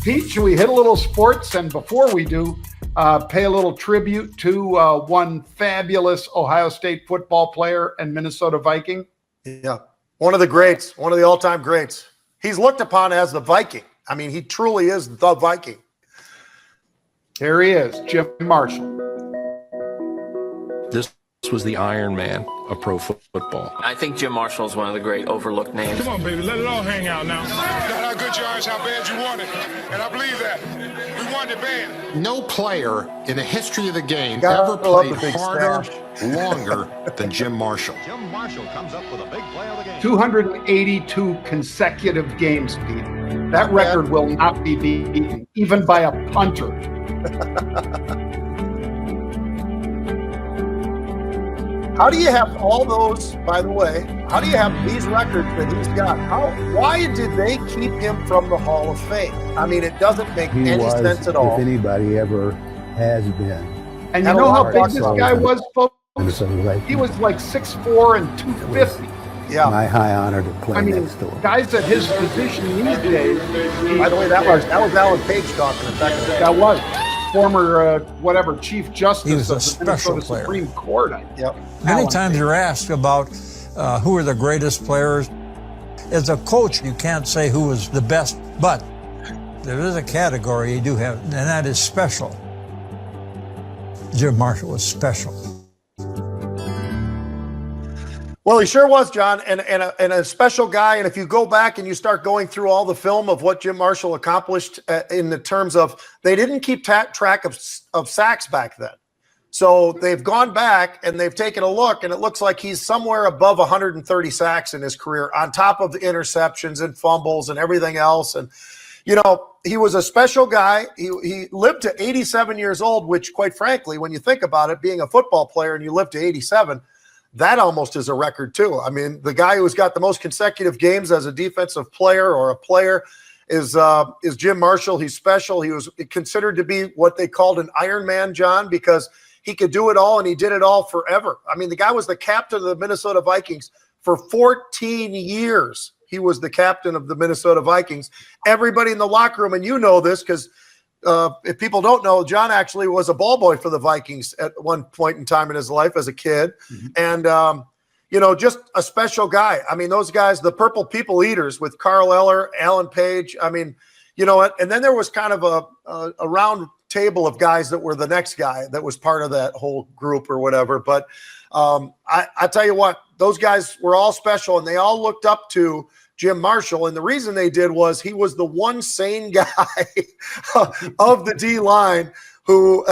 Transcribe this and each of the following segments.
Pete, should we hit a little sports? And before we do, pay a little tribute to one fabulous Ohio State football player and Minnesota Viking? Yeah, one of the greats, one of the all-time greats. He's looked upon as the Viking. I mean, he truly is the Viking. Here he is, Jim Marshall. This was the Iron Man of pro football. I think Jim Marshall is one of the great overlooked names. Come on, baby, let it all hang out now. Not how good you are, it's how bad you want it. And I believe that. We want it bad. No player in the history of the game ever played harder, longer than Jim Marshall. Jim Marshall comes up with a big play of the game. 282 consecutive games, Pete. That record will not be beaten, even by a punter. How do you have all those, by the way, how do you have these records that he's got? Why did they keep him from the Hall of Fame? I mean, it doesn't make any sense at all. If anybody ever has been. And you know how big this guy was, folks? He was like 6'4" and 250. Yeah. My high honor to play next to him. Guys at his position these days. By the way, that was Alan Page talking a second ago. That was former Chief Justice of the Minnesota Supreme Court. Yep. Many times you're asked about who are the greatest players. As a coach, you can't say who was the best, but there is a category you do have, and that is special. Jim Marshall was special. Well, he sure was, John, and a special guy. And if you go back and you start going through all the film of what Jim Marshall accomplished in the terms of, they didn't keep track of sacks back then. So they've gone back and they've taken a look, and it looks like he's somewhere above 130 sacks in his career, on top of the interceptions and fumbles and everything else. And, you know, he was a special guy. He lived to 87 years old, which, quite frankly, when you think about it, being a football player and you live to 87, that almost is a record too. I mean, the guy who's got the most consecutive games as a defensive player or a player is Jim Marshall. He's special. He was considered to be what they called an Iron Man, John, because he could do it all, and he did it all forever. I mean, the guy was the captain of the Minnesota Vikings for 14 years. He was the captain of the Minnesota Vikings. Everybody in the locker room, and you know this because if people don't know, John actually was a ball boy for the Vikings at one point in time in his life as a kid. Mm-hmm. And, you know, just a special guy. I mean, those guys, the Purple People Eaters with Carl Eller, Alan Page. I mean, you know what? And then there was kind of a round table of guys that were the next guy that was part of that whole group or whatever. But I tell you what, those guys were all special, and they all looked up to Jim Marshall. And the reason they did was he was the one sane guy of the D-line who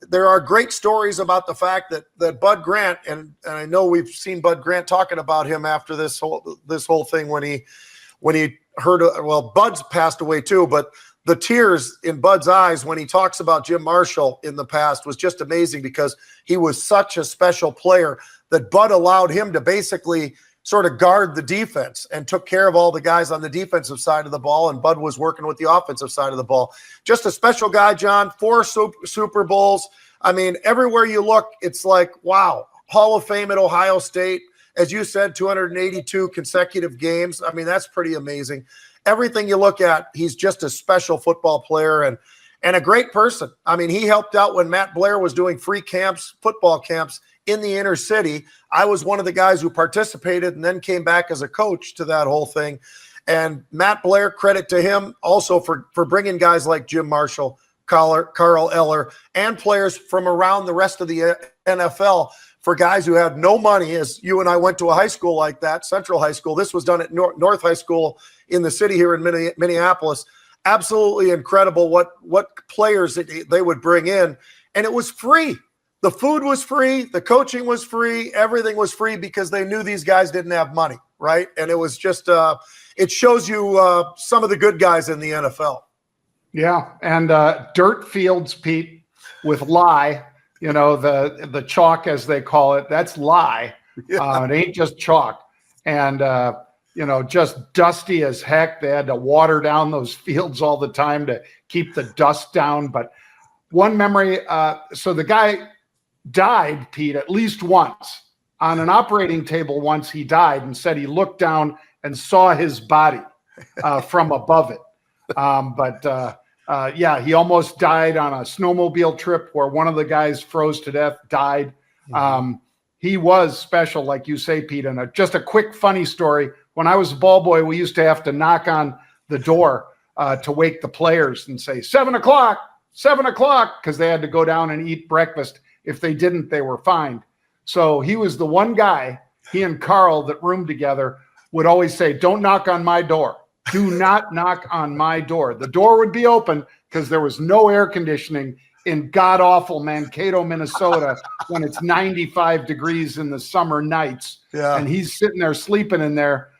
there are great stories about the fact that Bud Grant, and I know we've seen Bud Grant talking about him after this whole thing when he heard, well, Bud's passed away too, but the tears in Bud's eyes when he talks about Jim Marshall in the past was just amazing, because he was such a special player that Bud allowed him to basically sort of guard the defense and took care of all the guys on the defensive side of the ball, and Bud was working with the offensive side of the ball. Just a special guy, John. 4 Super Bowls. I mean, everywhere you look, it's like, wow, Hall of Fame at Ohio State. As you said, 282 consecutive games. I mean, that's pretty amazing. Everything you look at, he's just a special football player and a great person. I mean, he helped out when Matt Blair was doing free camps, football camps in the inner city. I was one of the guys who participated and then came back as a coach to that whole thing. And Matt Blair, credit to him also for bringing guys like Jim Marshall, Carl Eller, and players from around the rest of the NFL, for guys who had no money, as you and I went to a high school like that, Central High School. This was done at North High School in the city here in Minneapolis. Absolutely incredible what players they would bring in. And it was free. The food was free. The coaching was free. Everything was free because they knew these guys didn't have money, right? And it was just it shows you some of the good guys in the NFL. Yeah, and dirt fields, Pete, with lye. You know, the chalk, as they call it, that's lye. Yeah. It ain't just chalk. And, you know, just dusty as heck. They had to water down those fields all the time to keep the dust down. But one memory, so the guy died, Pete, at least once. On an operating table once he died, and said he looked down and saw his body from above it. Yeah, he almost died on a snowmobile trip where one of the guys froze to death, died. He was special, like you say, Pete. And just a quick funny story. When I was a ball boy, we used to have to knock on the door to wake the players and say, 7 o'clock, 7 o'clock, because they had to go down and eat breakfast. If they didn't, they were fined. So he was the one guy, he and Carl that roomed together, would always say, don't knock on my door. Do not knock on my door. The door would be open because there was no air conditioning in god-awful Mankato, Minnesota, when it's 95 degrees in the summer nights. Yeah. And he's sitting there sleeping in there,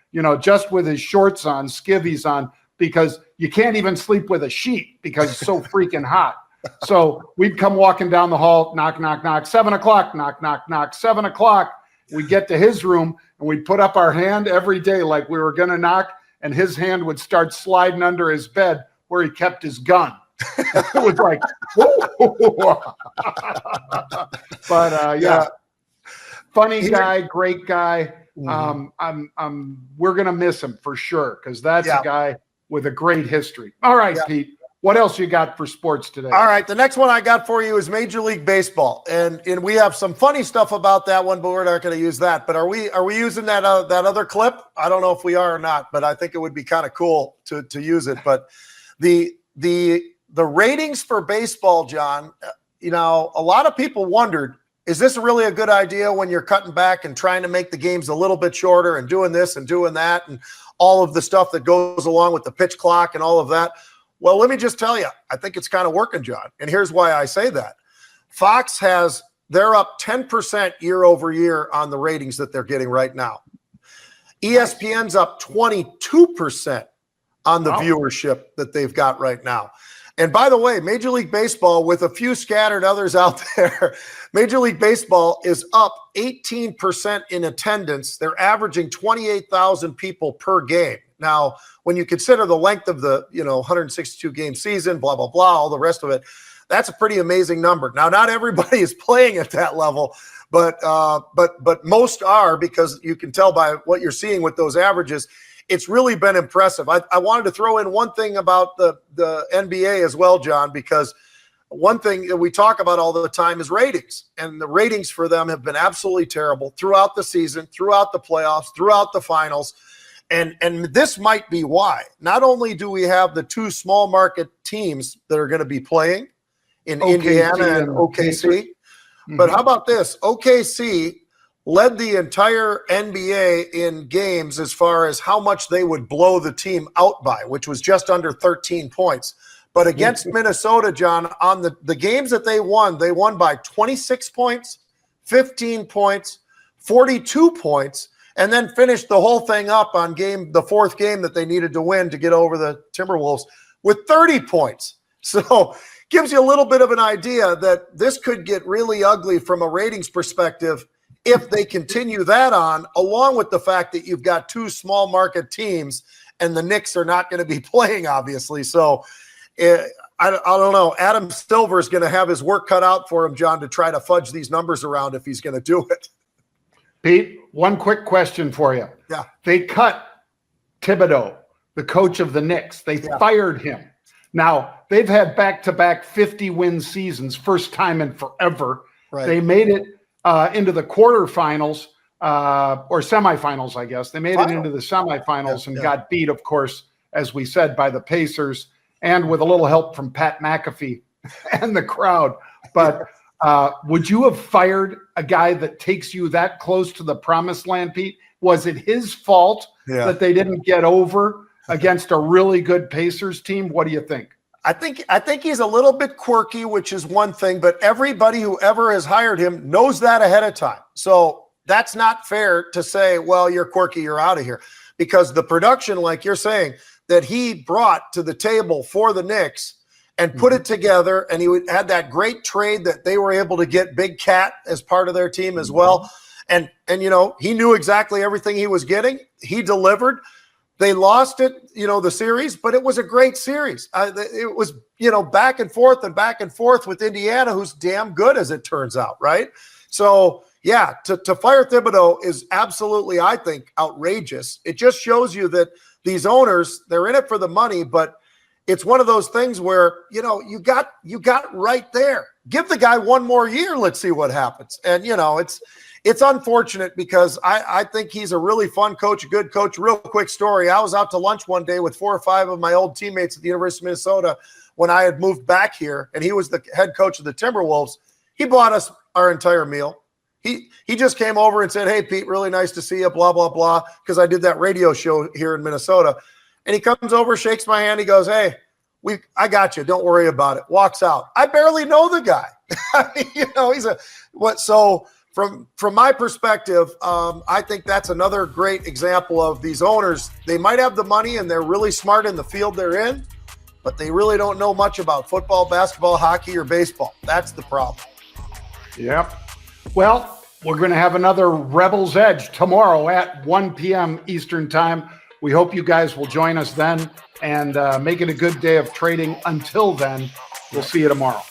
just with his shorts on, skivvies on, because you can't even sleep with a sheet because it's so freaking hot. So we'd come walking down the hall, knock, knock, knock, 7 o'clock, knock, knock, knock, 7 o'clock. We'd get to his room and we'd put up our hand every day like we were going to knock, and his hand would start sliding under his bed where he kept his gun. It was like, but yeah, funny guy, great guy. We're gonna miss him for sure because that's a guy with a great history. All right, Pete, what else you got for sports today? All right, the next one I got for you is Major League Baseball, and we have some funny stuff about that one, but we're not going to use that. But are we using that other clip? I don't know if we are or not, but I think it would be kind of cool to use it. But the ratings for baseball, John, a lot of people wondered, is this really a good idea when you're cutting back and trying to make the games a little bit shorter and doing this and doing that and all of the stuff that goes along with the pitch clock and all of that? Well, let me just tell you, I think it's kind of working, John. And here's why I say that. Fox they're up 10% year over year on the ratings that they're getting right now. ESPN's up 22% on the viewership that they've got right now. And by the way, Major League Baseball, with a few scattered others out there, Major League Baseball is up 18% in attendance. They're averaging 28,000 people per game. Now, when you consider the length of the 162 game season, blah, blah, blah, all the rest of it, that's a pretty amazing number. Now, not everybody is playing at that level, but most are, because you can tell by what you're seeing with those averages. It's really been impressive. I wanted to throw in one thing about the NBA as well, John, because one thing that we talk about all the time is ratings, and the ratings for them have been absolutely terrible throughout the season, throughout the playoffs, throughout the finals. And this might be why. Not only do we have the two small market teams that are going to be playing in Indiana and OKC, but how about this? OKC led the entire NBA in games as far as how much they would blow the team out by, which was just under 13 points. But against Minnesota, John, on the games that they won by 26 points, 15 points, 42 points, and then finished the whole thing up on the fourth game that they needed to win to get over the Timberwolves with 30 points. So gives you a little bit of an idea that this could get really ugly from a ratings perspective if they continue that on, along with the fact that you've got two small market teams and the Knicks are not going to be playing, obviously. So I don't know. Adam Silver is going to have his work cut out for him, John, to try to fudge these numbers around if he's going to do it. Pete, one quick question for you. Yeah. They cut Thibodeau, the coach of the Knicks. They fired him. Now, they've had back-to-back 50-win seasons, first time in forever. Right. They made it into the quarterfinals or semifinals, I guess. They made it into the semifinals and got beat, of course, as we said, by the Pacers, and with a little help from Pat McAfee and the crowd. But would you have fired a guy that takes you that close to the promised land, Pete? Was it his fault that they didn't get over against a really good Pacers team? What do you think? I think he's a little bit quirky, which is one thing, but everybody who ever has hired him knows that ahead of time. So that's not fair to say, well, you're quirky, you're out of here. Because the production, like you're saying, that he brought to the table for the Knicks and put it together, and he had that great trade that they were able to get Big Cat as part of their team as well. And he knew exactly everything he was getting. He delivered. They lost it, the series, but it was a great series. It was, back and forth with Indiana, who's damn good as it turns out, right? So, yeah, to fire Thibodeau is absolutely, I think, outrageous. It just shows you that these owners, they're in it for the money, but it's one of those things where, you got right there. Give the guy one more year. Let's see what happens. And, it's unfortunate because I think he's a really fun coach, a good coach. Real quick story. I was out to lunch one day with 4 or 5 of my old teammates at the University of Minnesota when I had moved back here, and he was the head coach of the Timberwolves. He bought us our entire meal. He just came over and said, "Hey, Pete, really nice to see you, blah, blah, blah," because I did that radio show here in Minnesota. And he comes over, shakes my hand. He goes, "Hey, I got you. Don't worry about it." Walks out. I barely know the guy. So from my perspective, I think that's another great example of these owners. They might have the money and they're really smart in the field they're in, but they really don't know much about football, basketball, hockey, or baseball. That's the problem. Yep. Well, we're going to have another Rebels Edge tomorrow at 1 p.m. Eastern Time. We hope you guys will join us then and make it a good day of trading. Until then, we'll see you tomorrow.